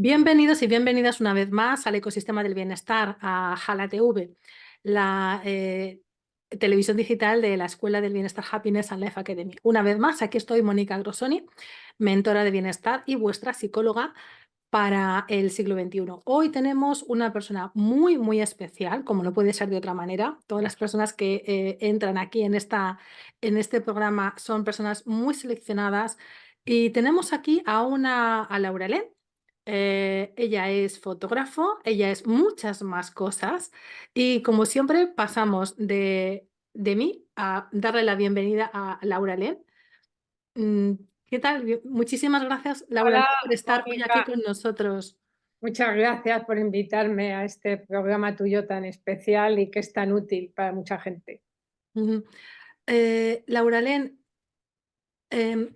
Bienvenidos y bienvenidas una vez más al ecosistema del bienestar, a Jala TV, la televisión digital de la Escuela del Bienestar Happiness and Life Academy. Una vez más, aquí estoy, Mónica Grosoni, mentora de bienestar y vuestra psicóloga para el siglo XXI. Hoy tenemos una persona muy, muy especial, como no puede ser de otra manera. Todas las personas que entran aquí en este programa son personas muy seleccionadas y tenemos aquí a Laura Len. Ella es fotógrafo, ella es muchas más cosas y como siempre pasamos de mí a darle la bienvenida a Laura Len. Mm, ¿Qué tal? Muchísimas gracias, Laura, Hola, por estar hoy aquí Mónica. con nosotros. Muchas gracias por invitarme a este programa tuyo tan especial y que es tan útil para mucha gente. Ujú. Laura Len, em,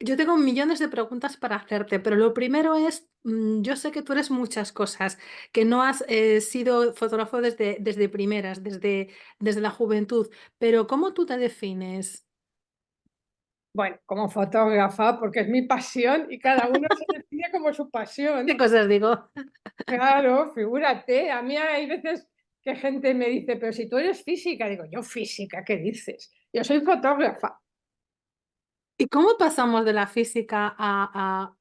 yo tengo millones de preguntas para hacerte, pero lo primero es, yo sé que tú eres muchas cosas, que no has sido fotógrafo desde primeras, desde la juventud, pero ¿cómo tú te defines? Bueno, como fotógrafa, porque es mi pasión y cada uno se define como su ¿Qué pasión. cosas digo? Claro, figúrate. A mí hay veces que gente me dice, pero si tú eres física, digo, yo física, ¿qué dices? Yo soy fotógrafa. ¿Y cómo pasamos de la física a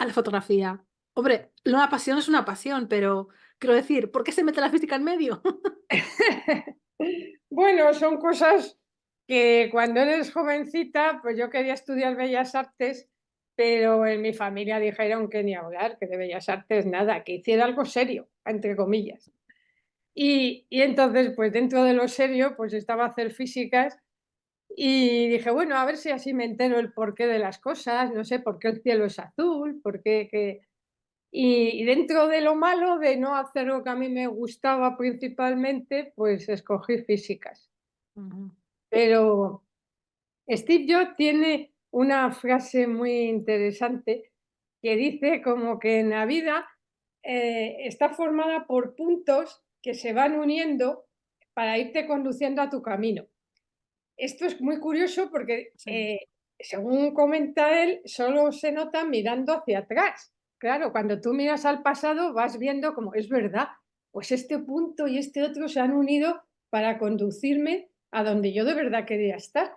la fotografía? Hombre, una pasión es una pasión, pero quiero decir, ¿por qué se mete la física en medio? Bueno, son cosas que cuando eres jovencita, pues yo quería estudiar Bellas Artes, pero en mi familia dijeron que ni hablar, que de Bellas Artes nada, que hiciera algo serio, entre comillas. Y entonces, pues dentro de lo serio, pues estaba a hacer físicas y dije, bueno, a ver si así me entero el porqué de las cosas, no sé por qué el cielo es azul, por qué, y dentro de lo malo de no hacer lo que a mí me gustaba principalmente, pues escogí físicas. Ujú. Pero Steve Jobs tiene una frase muy interesante que dice como que en la vida está formada por puntos que se van uniendo para irte conduciendo a tu camino. Esto es muy curioso porque, Sí. según comenta él, solo se nota mirando hacia atrás. Claro, cuando tú miras al pasado vas viendo como es verdad, pues este punto y este otro se han unido para conducirme a donde yo de verdad quería estar.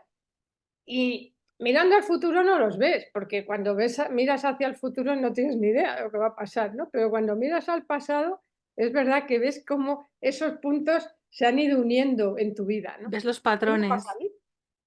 Y mirando al futuro no los ves, porque cuando miras hacia el futuro no tienes ni idea de lo que va a pasar, ¿no? Pero cuando miras al pasado, es verdad que ves cómo esos puntos se han ido uniendo en tu vida, ¿no? ¿Ves los ¿Qué me pasa a patrones? mí?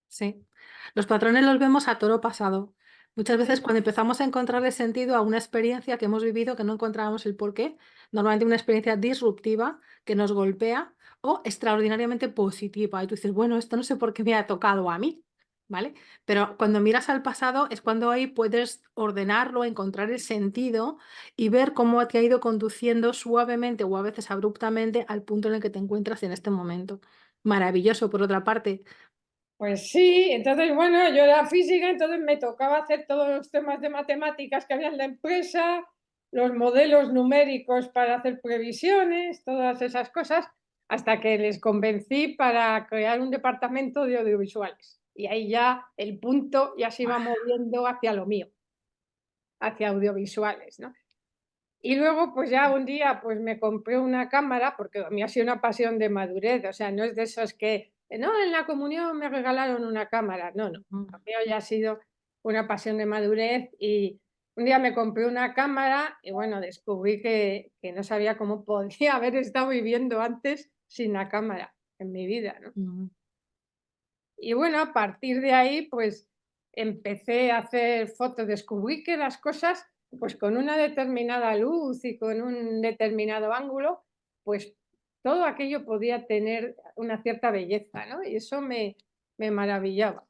Sí. Los patrones los vemos a toro pasado. Muchas veces cuando empezamos a encontrarle sentido a una experiencia que hemos vivido que no encontrábamos el porqué, normalmente una experiencia disruptiva que nos golpea o extraordinariamente positiva. Y tú dices, bueno, esto no sé por qué me ha tocado a mí, ¿vale? Pero cuando miras al pasado es cuando ahí puedes ordenarlo, encontrar el sentido y ver cómo te ha ido conduciendo suavemente o a veces abruptamente al punto en el que te encuentras en este momento. Maravilloso, por otra parte. Pues sí, entonces, bueno, yo era física, entonces me tocaba hacer todos los temas de matemáticas que había en la empresa, los modelos numéricos para hacer previsiones, todas esas cosas, hasta que les convencí para crear un departamento de audiovisuales. Y ahí ya el punto ya se iba moviendo hacia lo mío, hacia audiovisuales, ¿no? Y luego, pues ya un día, pues me compré una cámara, porque a mí ha sido una pasión de madurez, o sea, no es de esos que, no, en la comunión me regalaron una cámara, no, no, Ujú. a mí ya ha sido una pasión de madurez y un día me compré una cámara y bueno, descubrí que no sabía cómo podía haber estado viviendo antes sin la cámara en mi vida, ¿no? Ujú. Y bueno, a partir de ahí, pues empecé a hacer fotos, descubrí que las cosas, pues con una determinada luz y con un determinado ángulo, pues todo aquello podía tener una cierta belleza, ¿no? Y eso me maravillaba.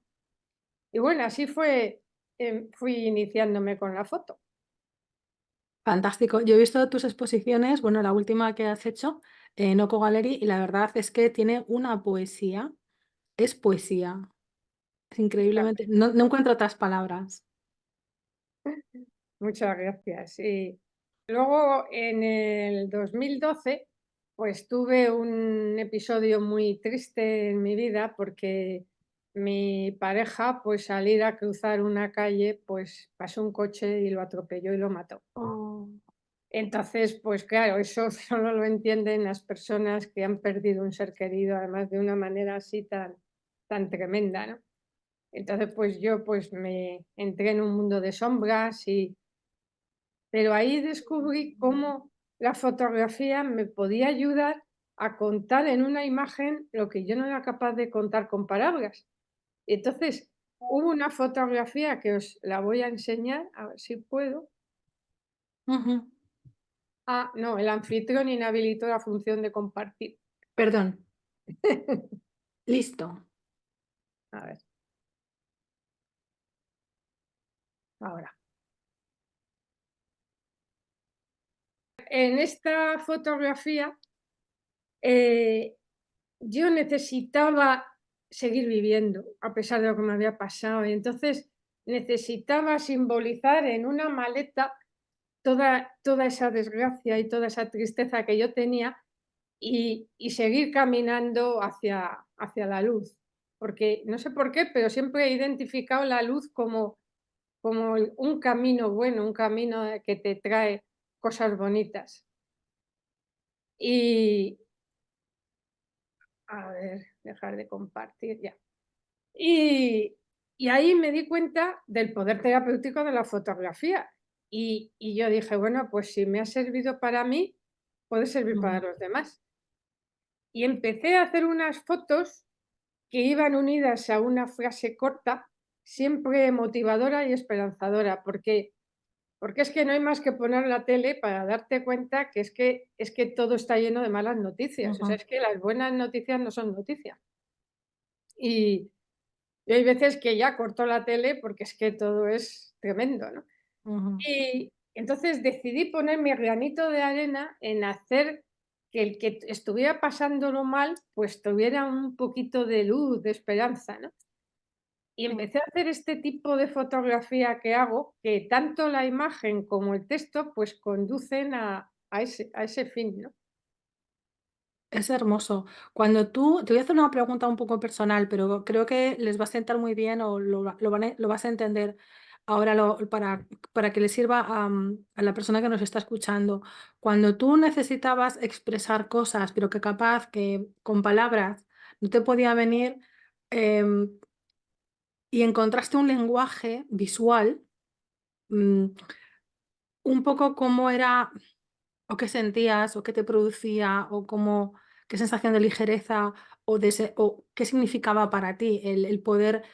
Y bueno, así fue, fui iniciándome con la foto. Fantástico. Yo he visto tus exposiciones, bueno, la última que has hecho en Oco Gallery, y la verdad es que tiene una poesía. Es poesía. Es increíblemente. No encuentro otras palabras. Muchas gracias. Y luego en el 2012, pues tuve un episodio muy triste en mi vida porque mi pareja, pues al ir a cruzar una calle, pues pasó un coche y lo atropelló y lo mató. Oh. Entonces, pues claro, eso solo lo entienden las personas que han perdido un ser querido, además de una manera así tan tremenda, ¿no? Entonces, pues yo, pues me entré en un mundo de sombras pero ahí descubrí cómo la fotografía me podía ayudar a contar en una imagen lo que yo no era capaz de contar con palabras. Y entonces, hubo una fotografía que os la voy a enseñar, a ver si puedo. Ujú. Ah, no, el anfitrión inhabilitó la función de compartir. Perdón. Listo. A ver, ahora. En esta fotografía, eh, yo necesitaba seguir viviendo, a pesar de lo que me había pasado, y entonces necesitaba simbolizar en una maleta toda esa desgracia y toda esa tristeza que yo tenía y seguir caminando hacia la luz. Porque no sé por qué, pero siempre he identificado la luz como un camino bueno, un camino que te trae cosas bonitas. Y, a ver, dejar de compartir ya. Y, y ahí me di cuenta del poder terapéutico de la fotografía. Y yo dije, bueno, pues si me ha servido para mí, puede servir para Ujú, los demás. Y empecé a hacer unas fotos que iban unidas a una frase corta, siempre motivadora y esperanzadora, porque es que no hay más que poner la tele para darte cuenta que es que todo está lleno de malas noticias. O sea, ujú, es que las buenas noticias no son noticias. Y, y hay veces que ya corto la tele porque es que todo es tremendo, ¿no? ujú. Y entonces decidí poner mi granito de arena en hacer que el que estuviera pasándolo mal, pues tuviera un poquito de luz, de esperanza, ¿no? Y Sí. empecé a hacer este tipo de fotografía que hago, que tanto la imagen como el texto, pues conducen a ese fin, ¿no? Es hermoso. Cuando tú, te voy a hacer una pregunta un poco personal, pero creo que les va a sentar muy bien o lo vas a entender ahora para que le sirva a la persona que nos está escuchando. Cuando tú necesitabas expresar cosas, pero que capaz que con palabras no te podía venir, em, y encontraste un lenguaje visual, mm, un poco cómo era o qué sentías, o qué te producía, o cómo, qué sensación de ligereza, o qué significaba para ti el poder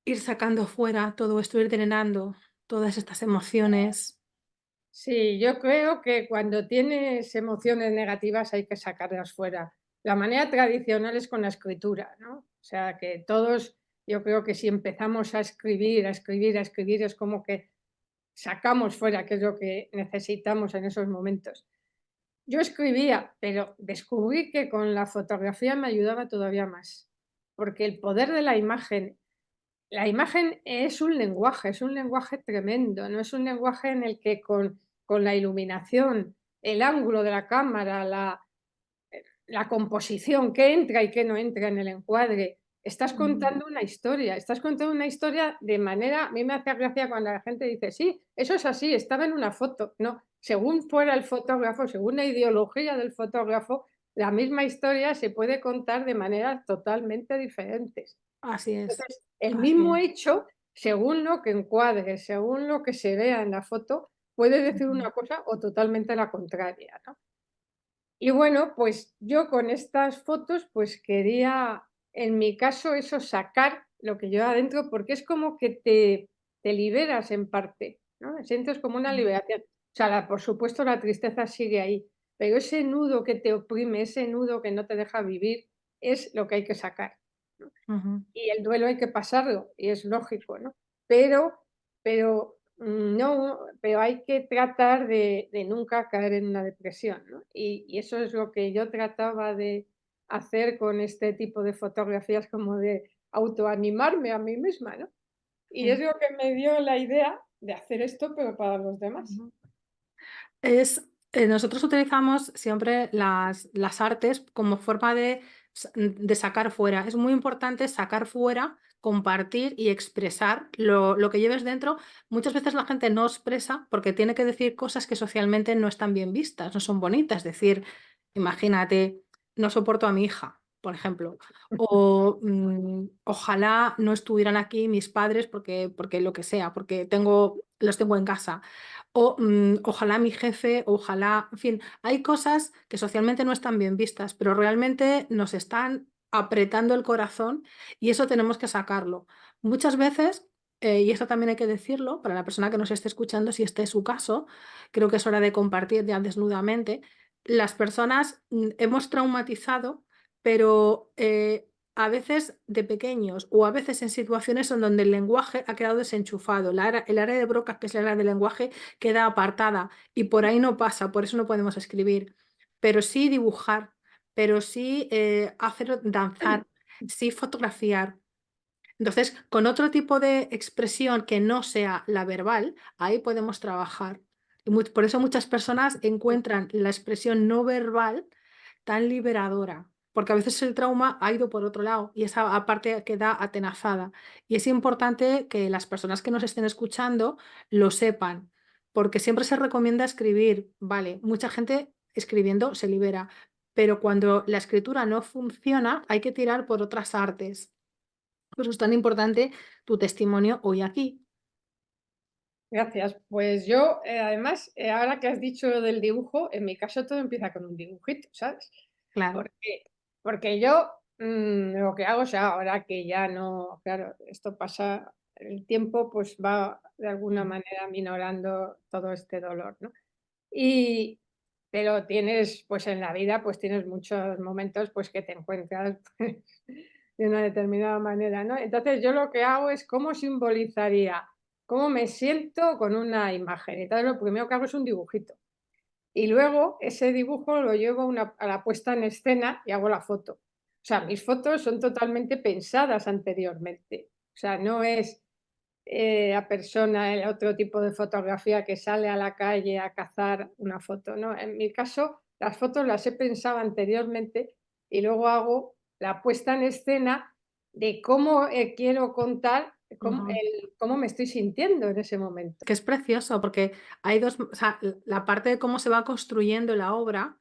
ir sacando fuera todo esto, ir drenando todas estas emociones. Sí, yo creo que cuando tienes emociones negativas hay que sacarlas fuera. La manera tradicional es con la escritura, ¿no? O sea, que todos, yo creo que si empezamos a escribir, a escribir, a escribir, es como que sacamos fuera, que es lo que necesitamos en esos momentos. Yo escribía, pero descubrí que con la fotografía me ayudaba todavía más, porque el poder de la imagen es un lenguaje tremendo, no es un lenguaje en el que con la iluminación, el ángulo de la cámara, la composición, qué entra y qué no entra en el encuadre. Ujú, Estás contando una historia de manera, a mí me hace gracia cuando la gente dice, sí, eso es así, estaba en una foto. No, según fuera el fotógrafo, según la ideología del fotógrafo, la misma historia se puede contar de maneras totalmente diferentes. así es, Entonces, el así mismo es. hecho, según lo que encuadre, según lo que se vea en la foto, puede decir Ujú, una cosa o totalmente la contraria, ¿no? Y bueno, pues yo con estas fotos, pues quería, en mi caso, eso, sacar lo que llevaba adentro, porque es como que te liberas en parte, ¿no? Sientes como una liberación. O sea, por supuesto, la tristeza sigue ahí, pero ese nudo que te oprime, ese nudo que no te deja vivir, es lo que hay que sacar, ¿no? ujú, Y el duelo hay que pasarlo, y es lógico, ¿no? Pero no, pero hay que tratar de nunca caer en una depresión, ¿no? Y eso es lo que yo trataba de hacer con este tipo de fotografías, como de autoanimarme a mí misma, ¿no? Y es sí, lo que me dio la idea de hacer esto, pero para los demás. ujú. Nosotros utilizamos siempre las artes como forma de sacar fuera. Es muy importante sacar fuera compartir y expresar lo que lleves dentro. Muchas veces la gente no expresa porque tiene que decir cosas que socialmente no están bien vistas, no son bonitas. Es decir, imagínate, no soporto a mi hija, por ejemplo, o ojalá no estuvieran aquí mis padres porque lo que sea, porque los tengo en casa. O ojalá mi jefe, ojalá, en fin, hay cosas que socialmente no están bien vistas, pero realmente nos están apretando el corazón y eso tenemos que sacarlo. Muchas veces, y esto también hay que decirlo, para la persona que nos esté escuchando, si este es su caso, creo que es hora de compartir ya desnudamente, las personas hemos traumatizado, pero a veces de pequeños o a veces en situaciones en donde el lenguaje ha quedado desenchufado. El área de Broca, que es el área del lenguaje, queda apartada y por ahí no pasa, por eso no podemos escribir, pero sí dibujar, pero sí hacer danzar, sí fotografiar. Entonces, con otro tipo de expresión que no sea la verbal, ahí podemos trabajar. Y por eso muchas personas encuentran la expresión no verbal tan liberadora, porque a veces el trauma ha ido por otro lado y esa parte queda atenazada. Y es importante que las personas que nos estén escuchando lo sepan, porque siempre se recomienda escribir, vale, mucha gente escribiendo se libera, pero cuando la escritura no funciona, hay que tirar por otras artes. Por eso es tan importante tu testimonio hoy aquí. Gracias. Pues yo, además, ahora que has dicho lo del dibujo, en mi caso todo empieza con un dibujito, ¿sabes? Claro. Porque, porque yo lo que hago, o sea, ahora que ya no, claro, esto pasa, el tiempo pues va de alguna Ujú. manera minorando todo este dolor, ¿no? Y, pero tienes, pues en la vida, pues tienes muchos momentos pues que te encuentras pues, de una determinada manera, ¿no? Entonces yo lo que hago es cómo simbolizaría, cómo me siento con una imagen. Entonces lo primero que hago es un dibujito. Y luego ese dibujo lo llevo a la puesta en escena y hago la foto. O sea, mis fotos son totalmente pensadas anteriormente. O sea, no es la persona, el otro tipo de fotografía que sale a la calle a cazar una foto, ¿no? En mi caso, las fotos las he pensado anteriormente y luego hago la puesta en escena de cómo quiero contar Ujú. cómo me estoy sintiendo en ese momento. Que es precioso porque hay dos, o sea, la parte de cómo se va construyendo la obra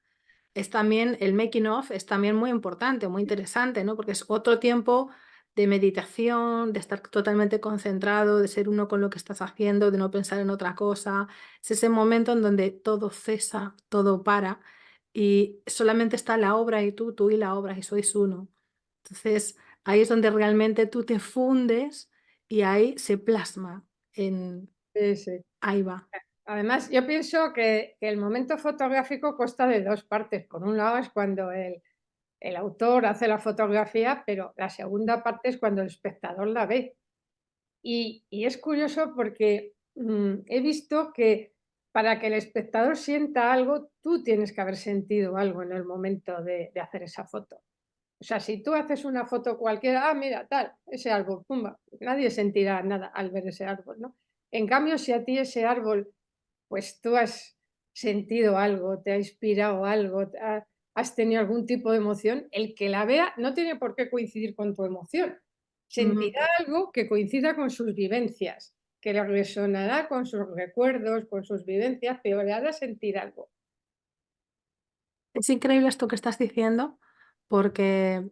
es también, el making of es también muy importante, muy interesante, ¿no? Porque es otro tiempo de meditación, de estar totalmente concentrado, de ser uno con lo que estás haciendo, de no pensar en otra cosa. Es ese momento en donde todo cesa, todo para y solamente está la obra y tú y la obra y sois uno. Entonces, ahí es donde realmente tú te fundes y ahí se plasma en Sí, sí. ahí va. Además, yo pienso que el momento fotográfico consta de 2 partes. Por un lado es cuando el autor hace la fotografía, pero la segunda parte es cuando el espectador la ve. Y es curioso porque, he visto que para que el espectador sienta algo, tú tienes que haber sentido algo en el momento de hacer esa foto. O sea, si tú haces una foto cualquiera, mira, tal, ese árbol, pumba, nadie sentirá nada al ver ese árbol, ¿no? En cambio, si a ti ese árbol, pues tú has sentido algo, te ha inspirado algo, has tenido algún tipo de emoción, el que la vea no tiene por qué coincidir con tu emoción. Ujú. Sentirá algo que coincida con sus vivencias, que le resonará con sus recuerdos, con sus vivencias, pero le hará sentir algo. Es increíble esto que estás diciendo porque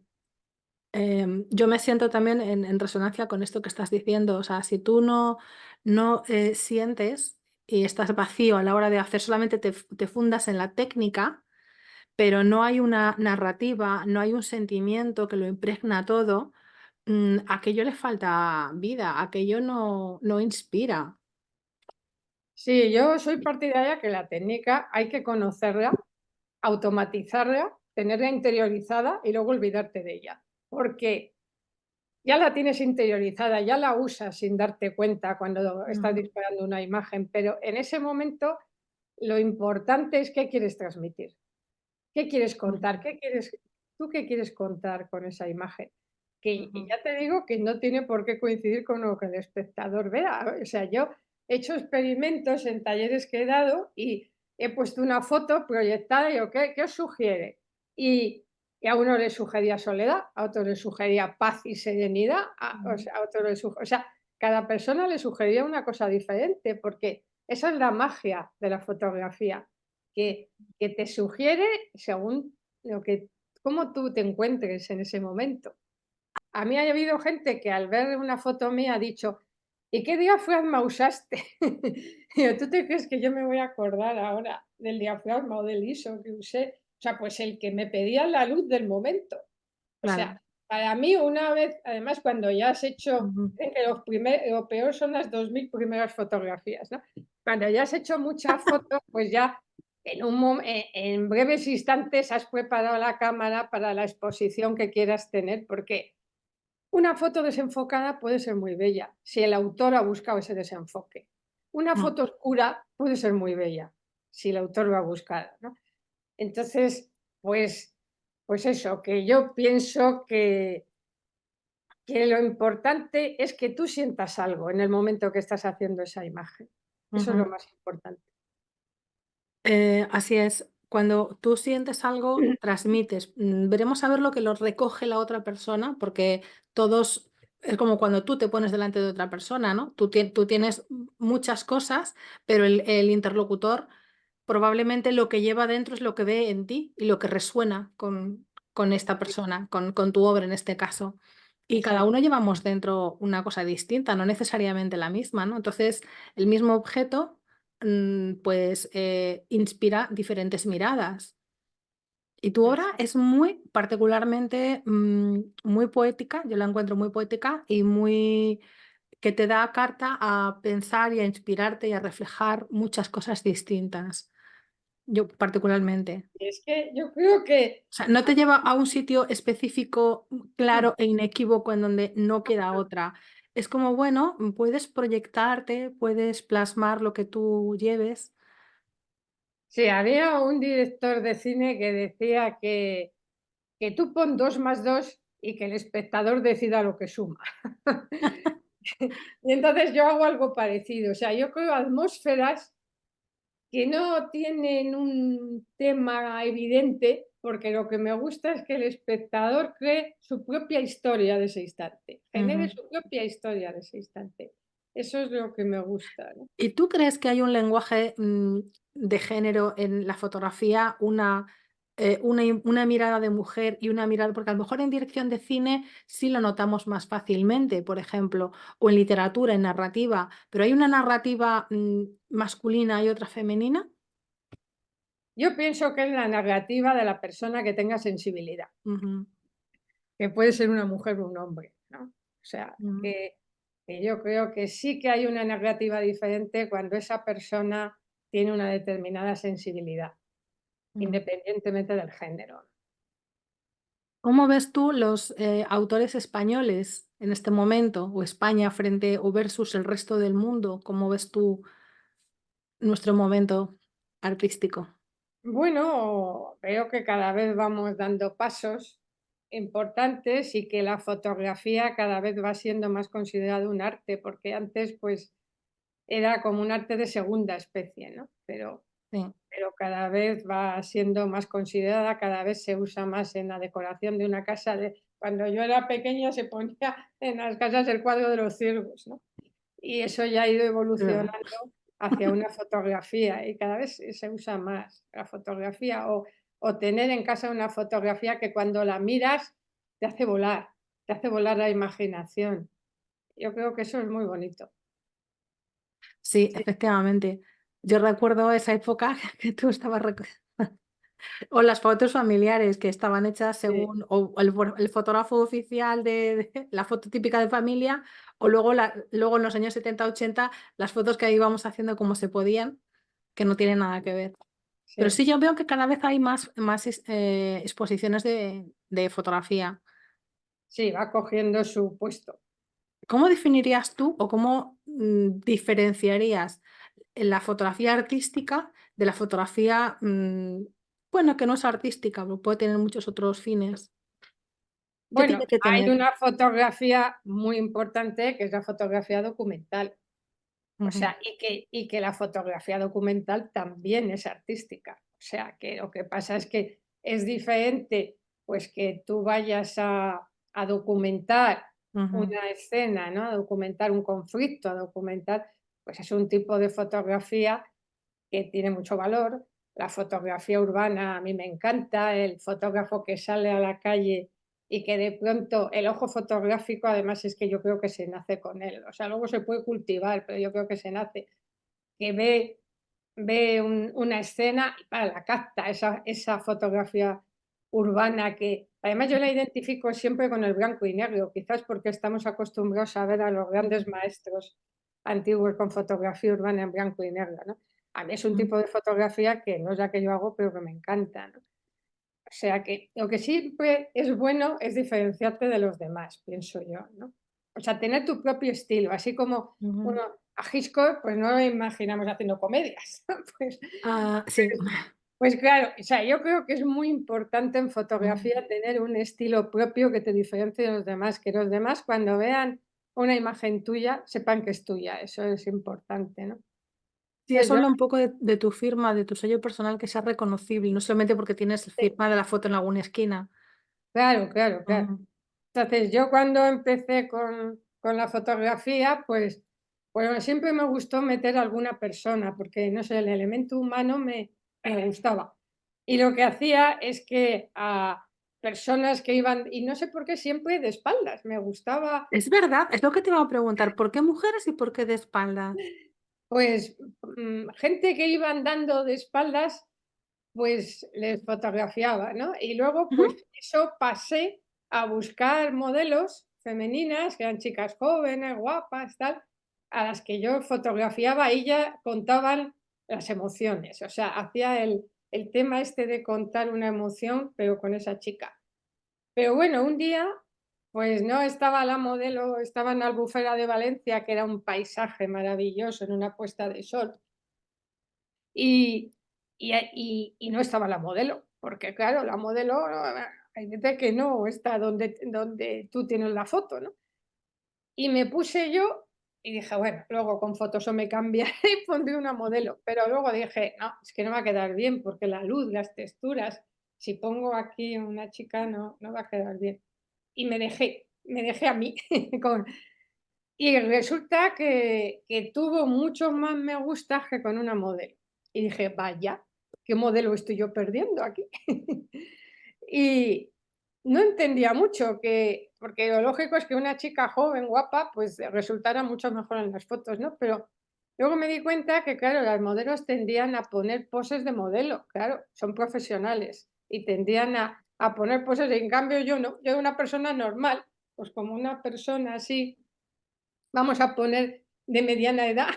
yo me siento también en resonancia con esto que estás diciendo. O sea, si tú no sientes y estás vacío a la hora de hacer, solamente te fundas en la técnica, pero no hay una narrativa, no hay un sentimiento que lo impregna todo, aquello le falta vida, aquello no inspira. Sí, yo soy partidaria que la técnica hay que conocerla, automatizarla, tenerla interiorizada y luego olvidarte de ella. Porque ya la tienes interiorizada, ya la usas sin darte cuenta cuando estás Ujú, disparando una imagen, pero en ese momento lo importante es qué quieres transmitir, qué quieres contar, ujú, tú qué quieres contar con esa imagen. Que y ujú. ya te digo que no tiene por qué coincidir con lo que el espectador vea. O sea, yo he hecho experimentos en talleres que he dado y he puesto una foto proyectada y digo: ¿qué os sugiere? Y y a uno le sugería soledad, a otro le sugería paz y serenidad, o Ujú. sea, a otro o sea, cada persona le sugería una cosa diferente, porque esa es la magia de la fotografía, que te sugiere según lo que cómo tú te encuentres en ese momento. A mí ha habido gente que al ver una foto mía ha dicho: "¿Y qué diafragma usaste?". Digo: "¿Tú te crees que yo me voy a acordar ahora del diafragma o del ISO que usé?". O sea, pues el que me pedía la luz del momento. O Claro. sea, para mí una vez, además cuando ya has hecho, Ujú. que lo peor son las 2000 primeras fotografías, ¿no? Cuando ya has hecho muchas fotos, pues ya en breves instantes has preparado la cámara para la exposición que quieras tener, porque una foto desenfocada puede ser muy bella, si el autor ha buscado ese desenfoque. Una Mm, foto oscura puede ser muy bella, si el autor lo ha buscado, ¿no? Entonces, pues pues eso, que yo pienso que lo importante es que tú sientas algo en el momento que estás haciendo esa imagen. Eso es lo ujú. más importante. Así es. Cuando tú sientes algo, transmites. Veremos a ver lo que lo recoge la otra persona, porque todos es como cuando tú te pones delante de otra persona, ¿no? Tú tienes muchas cosas, pero el interlocutor probablemente lo que lleva dentro es lo que ve en ti y lo que resuena con esta persona, con tu obra en este caso. Y cada Exacto. uno llevamos dentro una cosa distinta, no necesariamente la misma, ¿no? Entonces, el mismo objeto, pues, inspira diferentes miradas. Y tu obra Exacto. es muy particularmente, muy poética, yo la encuentro muy poética y muy que te da carta a pensar y a inspirarte y a reflejar muchas cosas distintas. Yo particularmente. Y es que yo creo que O sea, no te lleva a un sitio específico, claro e inequívoco en donde no queda otra. Es como, bueno, puedes proyectarte, puedes plasmar lo que tú lleves. sí, había un director de cine que decía que tú pon 2 más 2 y que el espectador decida lo que suma. Y entonces yo hago algo parecido, o sea, yo creo atmósferas que no tienen un tema evidente, porque lo que me gusta es que el espectador cree su propia historia de ese instante, genere Ujú. su propia historia de ese instante. Eso es lo que me gusta, ¿no? ¿Y tú crees que hay un lenguaje, de género en la fotografía, una mirada de mujer y una mirada porque a lo mejor en dirección de cine sí lo notamos más fácilmente, por ejemplo, o en literatura, en narrativa, pero ¿hay una narrativa, masculina y otra femenina? Yo pienso que es la narrativa de la persona que tenga sensibilidad, Ujú, que puede ser una mujer o un hombre, ¿no? O sea, ujú, que yo creo que sí que hay una narrativa diferente cuando esa persona tiene una determinada sensibilidad, ujú. independientemente del género. ¿Cómo ves tú los, autores españoles en este momento, o España frente o versus el resto del mundo? ¿Cómo ves tú nuestro momento artístico? Bueno, veo que cada vez vamos dando pasos importantes y que la fotografía cada vez va siendo más considerado un arte, porque antes pues era como un arte de segunda especie, ¿no? Sí. Pero cada vez va siendo más considerada, cada vez se usa más en la decoración de una casa. Cuando yo era pequeña se ponía en las casas el cuadro de los ciervos, ¿no? Y eso ya ha ido Claro. evolucionando hacia una fotografía y cada vez se usa más la fotografía o tener en casa una fotografía que cuando la miras te hace volar la imaginación. Yo creo que eso es muy bonito. Sí, Sí, efectivamente. Yo recuerdo esa época que tú estabas o las fotos familiares que estaban hechas sí, según o el fotógrafo oficial de la foto típica de familia, o luego en los años 70 80 las fotos que íbamos haciendo como se podían, que no tienen nada que ver. Pero sí. sí, yo veo que cada vez hay más exposiciones de fotografía. Sí, va cogiendo su puesto. ¿Cómo definirías tú o cómo, diferenciarías la fotografía artística de la fotografía, bueno, que no es artística, pero puede tener muchos otros fines? ¿Qué Bueno, tiene que hay tener? una fotografía muy importante que es la fotografía documental. O Ujú, sea, y que la fotografía documental también es artística. O sea, que lo que pasa es que es diferente pues que tú vayas a documentar Ujú, una escena, ¿no? A documentar un conflicto, a documentar, pues es un tipo de fotografía que tiene mucho valor. La fotografía urbana a mí me encanta, el fotógrafo que sale a la calle y que de pronto el ojo fotográfico, además es que yo creo que se nace con él, o sea, luego se puede cultivar, pero yo creo que se nace, que ve una escena y para la capta, esa fotografía urbana que además yo la identifico siempre con el blanco y negro, quizás porque estamos acostumbrados a ver a los grandes maestros antiguos con fotografía urbana en blanco y negro, ¿no? A mí es un ujú. tipo de fotografía que no es la que yo hago, pero que me encanta, ¿no? O sea que lo que siempre es bueno es diferenciarte de los demás, pienso yo, ¿no? O sea, tener tu propio estilo, así como, Ujú. bueno, a Hitchcock, pues no lo imaginamos haciendo comedias, pues Ah, sí. pues claro, o sea, yo creo que es muy importante en Mm. fotografía tener un estilo propio que te diferencie de los demás, que los demás cuando vean una imagen tuya sepan que es tuya, eso es importante, ¿no? Sí, Entonces eso yo habla un poco de tu firma, de tu sello personal que sea reconocible, no solamente porque tienes firma de la foto en alguna esquina. claro, claro, claro. Ujú. Entonces, yo cuando empecé con la fotografía, pues bueno, siempre me gustó meter a alguna persona, porque, no sé, el elemento humano me gustaba. Y lo que hacía es que a personas que iban y no sé por qué siempre de espaldas, me gustaba, Es verdad, es lo que te iba a preguntar, ¿por qué mujeres y por qué de espaldas? pues, gente que iba andando de espaldas, pues les fotografiaba, ¿no? Y luego, Ujú. pues eso pasé a buscar modelos femeninas, que eran chicas jóvenes, guapas, tal, a las que yo fotografiaba y ya contaban las emociones. O sea, hacía el tema este de contar una emoción, pero con esa chica. Pero bueno, un día, pues no estaba la modelo, estaba en la Albufera de Valencia, que era un paisaje maravilloso en una puesta de sol. Y y no estaba la modelo, porque claro, la modelo, hay veces que no está donde tú tienes la foto, ¿no? Y me puse yo y dije: "Bueno, luego con Photoshop me cambiaré y pondré una modelo", pero luego dije: "No, es que no va a quedar bien, porque la luz, las texturas, si pongo aquí una chica no va a quedar bien". Y me dejé a mí con y resulta que tuvo muchos más me gustas que con una modelo. Y dije: "Vaya, ¿qué modelo estoy yo perdiendo aquí?". Y no entendía mucho que porque lo lógico es que una chica joven, guapa, pues resultara mucho mejor en las fotos, ¿no? Pero luego me di cuenta que, claro, las modelos tendían a poner poses de modelo, claro, son profesionales y tendían a poner poses, y en cambio yo no, yo era una persona normal, pues como una persona así, vamos a poner de mediana edad,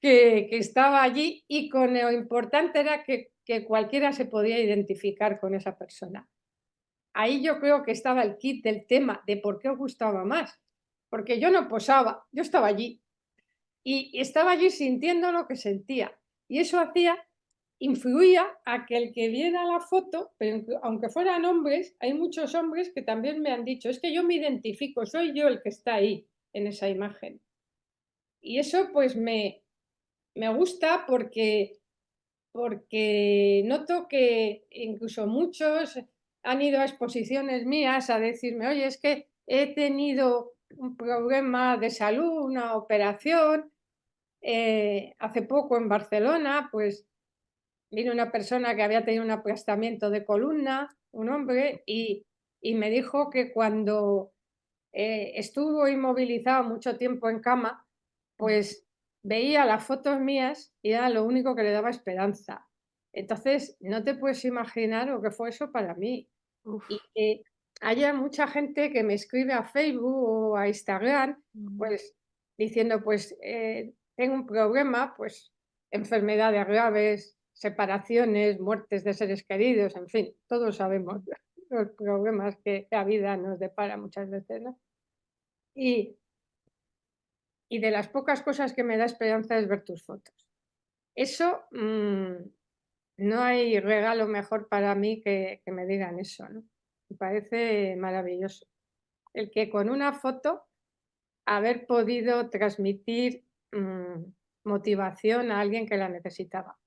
que estaba allí y con lo importante era que cualquiera se podía identificar con esa persona. Ahí yo creo que estaba el kit del tema de por qué os gustaba más, porque yo no posaba, yo estaba allí y estaba allí sintiendo lo que sentía y eso influía a que el que viera la foto, pero aunque fueran hombres, hay muchos hombres que también me han dicho, es que yo me identifico, soy yo el que está ahí en esa imagen. Y eso, pues, me gusta porque noto que incluso muchos han ido a exposiciones mías a decirme: "Oye, es que he tenido un problema de salud, una operación". Hace poco en Barcelona, pues, vino una persona que había tenido un aplastamiento de columna, un hombre, y me dijo que cuando estuvo inmovilizado mucho tiempo en cama, pues veía las fotos mías y era lo único que le daba esperanza. Entonces, no te puedes imaginar lo que fue eso para mí. Y Uf. que haya mucha gente que me escribe a Facebook o a Instagram, Mm. pues diciendo, pues tengo un problema, pues enfermedades graves, separaciones, muertes de seres queridos, en fin, todos sabemos los problemas que la vida nos depara muchas veces, ¿no? Y y de las pocas cosas que me da esperanza es ver tus fotos. Eso, no hay regalo mejor para mí que me digan eso, ¿no? Me parece maravilloso. El que con una foto haber podido transmitir, motivación a alguien que la necesitaba.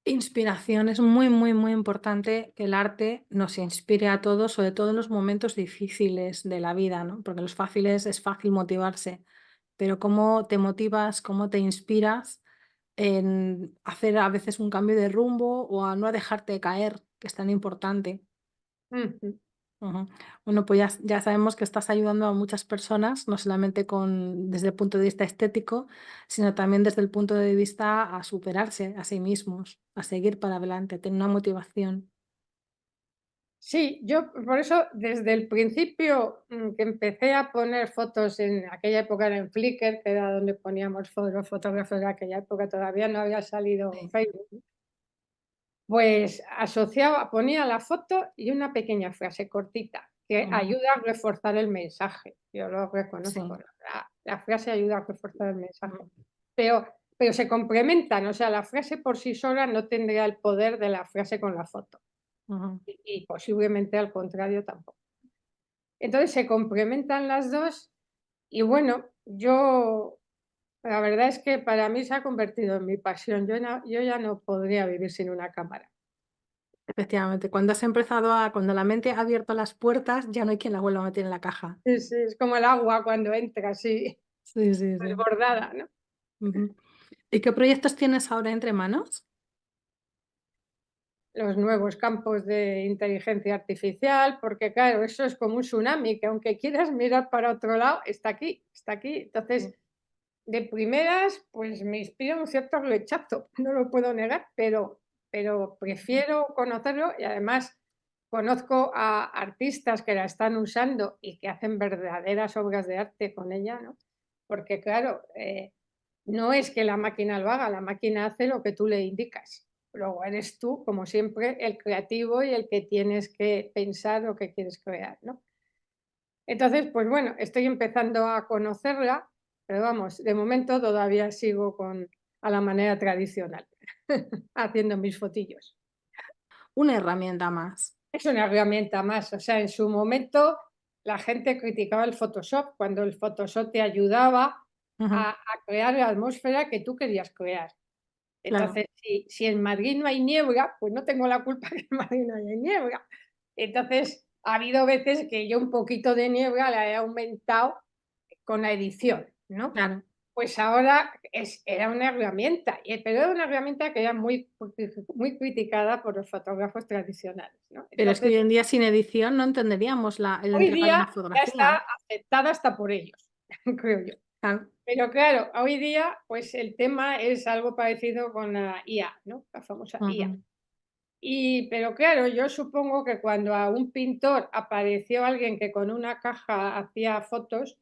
Inspiración. Es muy, muy, muy importante que el arte nos inspire a todos, sobre todo en los momentos difíciles de la vida, ¿no? Porque los fáciles es fácil motivarse, pero cómo te motivas, cómo te inspiras en hacer a veces un cambio de rumbo o a no dejarte caer, que es tan importante. Ujú. Ujú. Bueno, pues ya sabemos que estás ayudando a muchas personas, no solamente desde el punto de vista estético, sino también desde el punto de vista a superarse a sí mismos, a seguir para adelante, a tener una motivación. Sí, yo por eso desde el principio, que empecé a poner fotos en aquella época era en Flickr, que era donde poníamos los fotógrafos de aquella época, todavía no había salido Sí. Facebook, pues ponía la foto y una pequeña frase cortita que Ujú. ayuda a reforzar el mensaje. Yo lo Sí. reconozco, la frase ayuda a reforzar el mensaje. Ujú. Pero se complementan, o sea, la frase por sí sola no tendría el poder de la frase con la foto Ujú. y posiblemente al contrario tampoco. Entonces se complementan las 2 y bueno, la verdad es que para mí se ha convertido en mi pasión. Yo ya no podría vivir sin una cámara. Efectivamente, cuando la mente ha abierto las puertas, ya no hay quien la vuelva a meter en la caja. Sí, sí, es como el agua cuando entra así Sí, sí, sí. desbordada, ¿no? Ujú. ¿Y qué proyectos tienes ahora entre manos? Los nuevos campos de inteligencia artificial, porque claro, eso es como un tsunami, que aunque quieras mirar para otro lado, está aquí, está aquí. Mm. Entonces, de primeras, pues me inspira un cierto rechazo, no lo puedo negar, pero Ujú. prefiero conocerlo y además conozco a artistas que la están usando y que hacen verdaderas obras de arte con ella, ¿no? Porque claro, no es que la máquina lo haga, la máquina hace lo que tú le indicas. Luego eres tú, como siempre, el creativo y el que tienes que pensar lo que quieres crear, ¿no? Entonces, pues bueno, estoy empezando a conocerla, pero vamos, de momento todavía sigo a la manera tradicional, haciendo mis fotillos. Una herramienta más. Es una herramienta más, o sea, en su momento la gente criticaba el Photoshop, cuando el Photoshop te ayudaba Ujú. a crear la atmósfera que tú querías crear. Claro. Entonces, si en Madrid no hay niebla, pues no tengo la culpa que en Madrid no haya niebla. Entonces, ha habido veces que yo un poquito de niebla la he aumentado con la edición, ¿no? Claro. Pues ahora era una herramienta, pero era una herramienta que era muy criticada por los fotógrafos tradicionales, ¿no? Pero es que Entonces, hoy en día sin edición no entenderíamos el hoy entregar día una ya está fotografía. aceptada hasta por ellos, creo yo. Claro. Pero claro, hoy día, pues el tema es algo parecido con la IA, ¿no? La famosa IA. Ujú. Pero claro, yo supongo que cuando a un pintor apareció alguien que con una caja hacía fotos,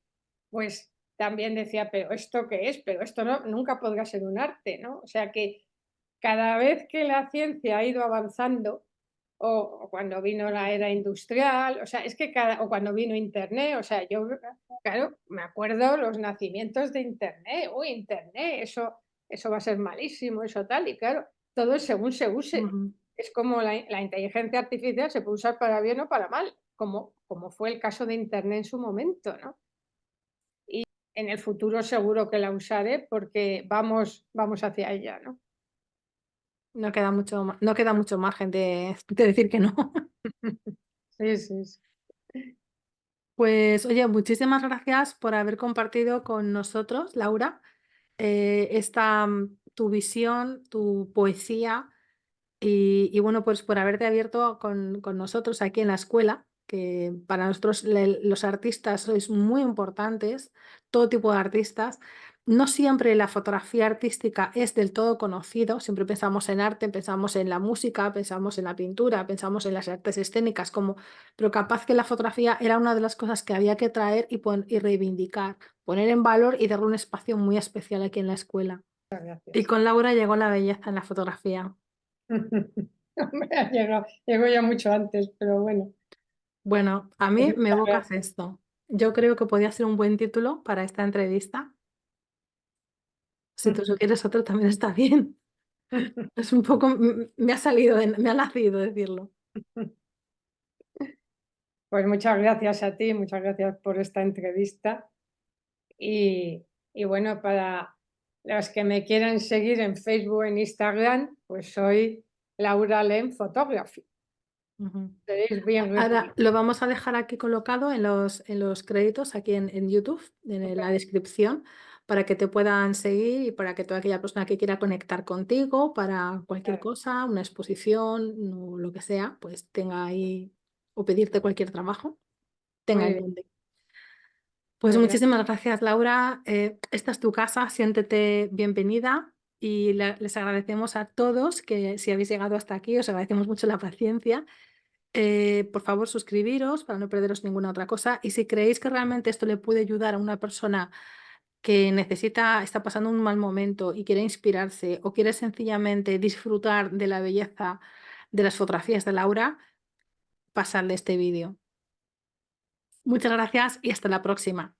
pues también decía, pero ¿esto qué es? Pero esto no, nunca podrá ser un arte, ¿no? O sea que cada vez que la ciencia ha ido avanzando, o cuando vino la era industrial, o sea, es que o cuando vino Internet, o sea, yo, claro, me acuerdo los nacimientos de Internet, uy, Internet, eso va a ser malísimo, eso tal, y claro, todo es según se use. Ujú. Es como la inteligencia artificial se puede usar para bien o para mal, como fue el caso de Internet en su momento, ¿no? En el futuro seguro que la usaré porque vamos hacia ella, ¿no? No queda mucho margen de decir que no. Sí, sí, sí. Pues, oye, muchísimas gracias por haber compartido con nosotros, Laura, tu visión, tu poesía y bueno, pues por haberte abierto con nosotros aquí en la escuela, que para nosotros los artistas sois muy importantes, todo tipo de artistas. No siempre la fotografía artística es del todo conocido, siempre pensamos en arte, pensamos en la música, pensamos en la pintura, pensamos en las artes escénicas, pero capaz que la fotografía era una de las cosas que había que traer y reivindicar, poner en valor y darle un espacio muy especial aquí en la escuela. Muchas Y gracias. con Laura llegó la belleza en la fotografía. Hombre, llegó ya mucho antes, pero bueno, Bueno, a pues mí me muchas evocas gracias. esto. Yo creo que podría ser un buen título para esta entrevista. Si tú sugieres otro también está bien. Es un poco, me ha salido, me ha nacido decirlo. Pues muchas gracias a ti, muchas gracias por esta entrevista y bueno, para los que me quieran seguir en Facebook, en Instagram, pues soy Laura Len Photography. Ujú. Seréis bien Ahora recibidos. lo vamos a dejar aquí colocado en los créditos, aquí en YouTube, en la descripción, para que te puedan seguir y para que toda aquella persona que quiera conectar contigo para cualquier Claro, cosa, una exposición o lo que sea, pues tenga ahí o pedirte cualquier trabajo, tenga muy en bien, dónde. Pues pues nada, muchísimas gracias, Laura. Esta es tu casa, siéntete bienvenida y les agradecemos a todos que si habéis llegado hasta aquí, os agradecemos mucho la paciencia. Por favor, suscribiros para no perderos ninguna otra cosa. Y si creéis que realmente esto le puede ayudar a una persona que está pasando un mal momento y quiere inspirarse o quiere sencillamente disfrutar de la belleza de las fotografías de Laura, pasadle este vídeo. Muchas gracias y hasta la próxima.